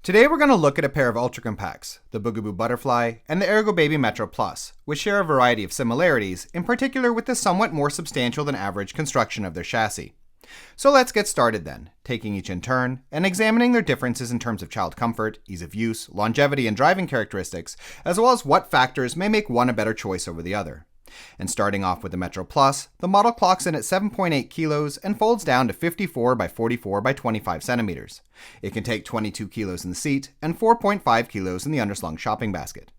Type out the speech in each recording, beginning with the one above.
Today we're going to look at a pair of ultra compacts, the Bugaboo Butterfly and the Ergobaby Metro Plus, which share a variety of similarities, in particular with the somewhat more substantial than average construction of their chassis. So let's get started then, taking each in turn and examining their differences in terms of child comfort, ease of use, longevity, and driving characteristics, as well as what factors may make one a better choice over the other. And starting off with the Metro Plus, the model clocks in at 7.8 kilos and folds down to 54 by 44 by 25 centimeters. It can take 22 kilos in the seat and 4.5 kilos in the underslung shopping basket.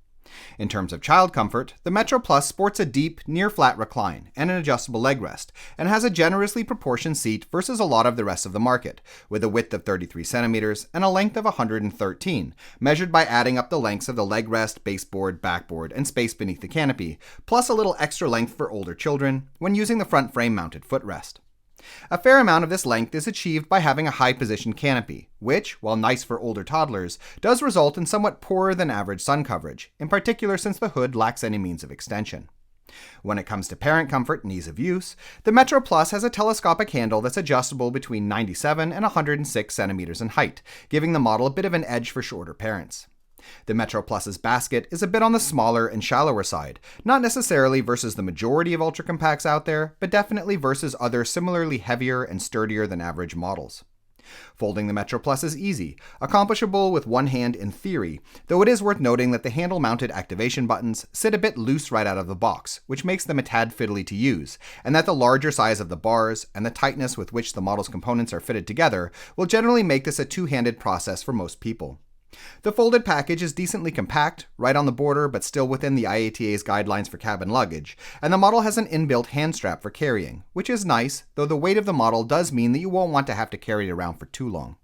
In terms of child comfort, the Metro Plus sports a deep, near-flat recline and an adjustable leg rest, and has a generously proportioned seat versus a lot of the rest of the market, with a width of 33 centimeters and a length of 113, measured by adding up the lengths of the leg rest, baseboard, backboard, and space beneath the canopy, plus a little extra length for older children when using the front frame-mounted footrest. A fair amount of this length is achieved by having a high-positioned canopy, which, while nice for older toddlers, does result in somewhat poorer than average sun coverage, in particular since the hood lacks any means of extension. When it comes to parent comfort and ease of use, the Metro Plus has a telescopic handle that's adjustable between 97 and 106 centimeters in height, giving the model a bit of an edge for shorter parents. The Metro Plus's basket is a bit on the smaller and shallower side, not necessarily versus the majority of ultra compacts out there, but definitely versus other similarly heavier and sturdier than average models. Folding the Metro Plus is easy, accomplishable with one hand in theory, though it is worth noting that the handle-mounted activation buttons sit a bit loose right out of the box, which makes them a tad fiddly to use, and that the larger size of the bars and the tightness with which the model's components are fitted together will generally make this a two-handed process for most people. The folded package is decently compact, right on the border but still within the IATA's guidelines for cabin luggage, and the model has an inbuilt hand strap for carrying, which is nice, though the weight of the model does mean that you won't want to have to carry it around for too long.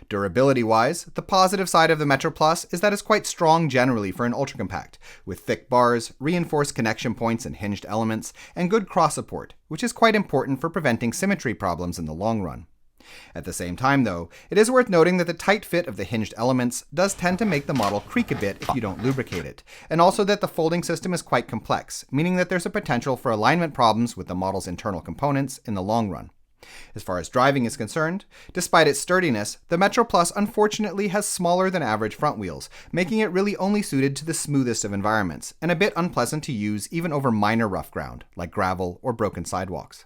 Durability-wise, the positive side of the Metro Plus is that it's quite strong generally for an ultra compact, with thick bars, reinforced connection points and hinged elements, and good cross support, which is quite important for preventing symmetry problems in the long run. At the same time, though, it is worth noting that the tight fit of the hinged elements does tend to make the model creak a bit if you don't lubricate it, and also that the folding system is quite complex, meaning that there's a potential for alignment problems with the model's internal components in the long run. As far as driving is concerned, despite its sturdiness, the Metro Plus unfortunately has smaller than average front wheels, making it really only suited to the smoothest of environments, and a bit unpleasant to use even over minor rough ground, like gravel or broken sidewalks.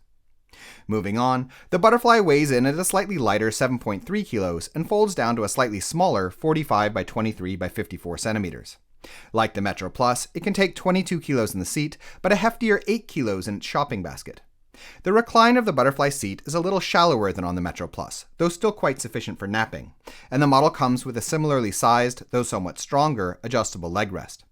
Moving on, the Butterfly weighs in at a slightly lighter 7.3 kilos and folds down to a slightly smaller 45 by 23 by 54 centimeters. Like the Metro Plus, it can take 22 kilos in the seat, but a heftier 8 kilos in its shopping basket. The recline of the Butterfly seat is a little shallower than on the Metro Plus, though still quite sufficient for napping, and the model comes with a similarly sized, though somewhat stronger, adjustable leg rest.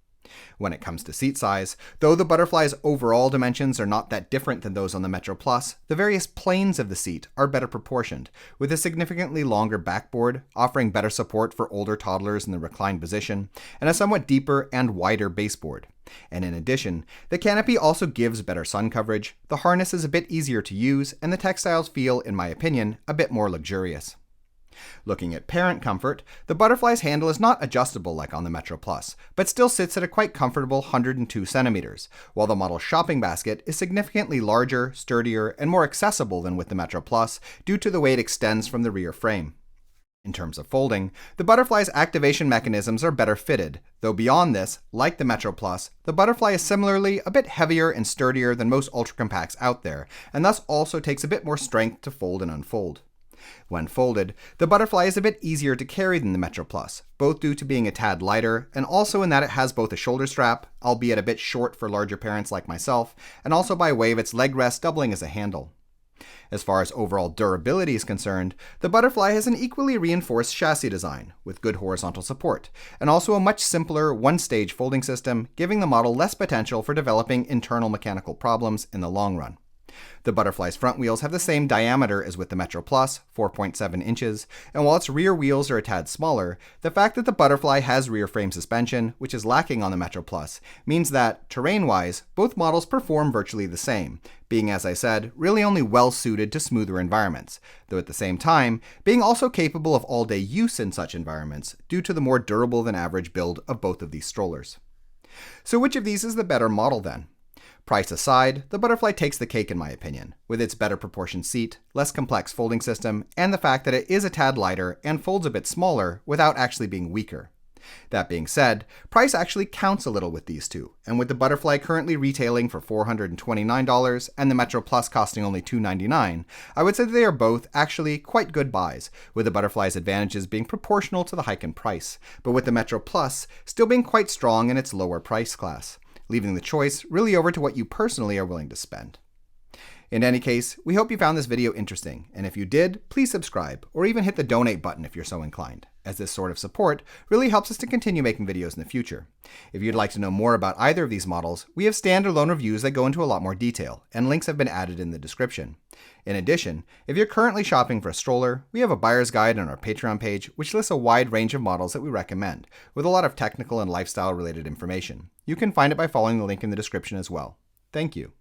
When it comes to seat size, though the Butterfly's overall dimensions are not that different than those on the Metro Plus, the various planes of the seat are better proportioned, with a significantly longer backboard, offering better support for older toddlers in the reclined position, and a somewhat deeper and wider baseboard. And in addition, the canopy also gives better sun coverage, the harness is a bit easier to use, and the textiles feel, in my opinion, a bit more luxurious. Looking at parent comfort, the Butterfly's handle is not adjustable like on the Metro Plus, but still sits at a quite comfortable 102 centimeters, while the model's shopping basket is significantly larger, sturdier, and more accessible than with the Metro Plus due to the way it extends from the rear frame. In terms of folding, the Butterfly's activation mechanisms are better fitted, though beyond this, like the Metro Plus, the Butterfly is similarly a bit heavier and sturdier than most ultra compacts out there, and thus also takes a bit more strength to fold and unfold. When folded, the Butterfly is a bit easier to carry than the Metro Plus, both due to being a tad lighter, and also in that it has both a shoulder strap, albeit a bit short for larger parents like myself, and also by way of its leg rest doubling as a handle. As far as overall durability is concerned, the Butterfly has an equally reinforced chassis design, with good horizontal support, and also a much simpler one-stage folding system, giving the model less potential for developing internal mechanical problems in the long run. The Butterfly's front wheels have the same diameter as with the Metro Plus, 4.7 inches, and while its rear wheels are a tad smaller, the fact that the Butterfly has rear frame suspension, which is lacking on the Metro Plus, means that, terrain-wise, both models perform virtually the same, being, as I said, really only well-suited to smoother environments, though at the same time, being also capable of all-day use in such environments, due to the more durable than average build of both of these strollers. So which of these is the better model then? Price aside, the Butterfly takes the cake in my opinion, with its better proportioned seat, less complex folding system, and the fact that it is a tad lighter and folds a bit smaller without actually being weaker. That being said, price actually counts a little with these two, and with the Butterfly currently retailing for $429 and the Metro Plus costing only $299, I would say that they are both actually quite good buys, with the Butterfly's advantages being proportional to the hike in price, but with the Metro Plus still being quite strong in its lower price class, leaving the choice really over to what you personally are willing to spend. In any case, we hope you found this video interesting, and if you did, please subscribe, or even hit the donate button if you're so inclined, as this sort of support really helps us to continue making videos in the future. If you'd like to know more about either of these models, we have standalone reviews that go into a lot more detail, and links have been added in the description. In addition, if you're currently shopping for a stroller, we have a buyer's guide on our Patreon page which lists a wide range of models that we recommend, with a lot of technical and lifestyle related information. You can find it by following the link in the description as well. Thank you.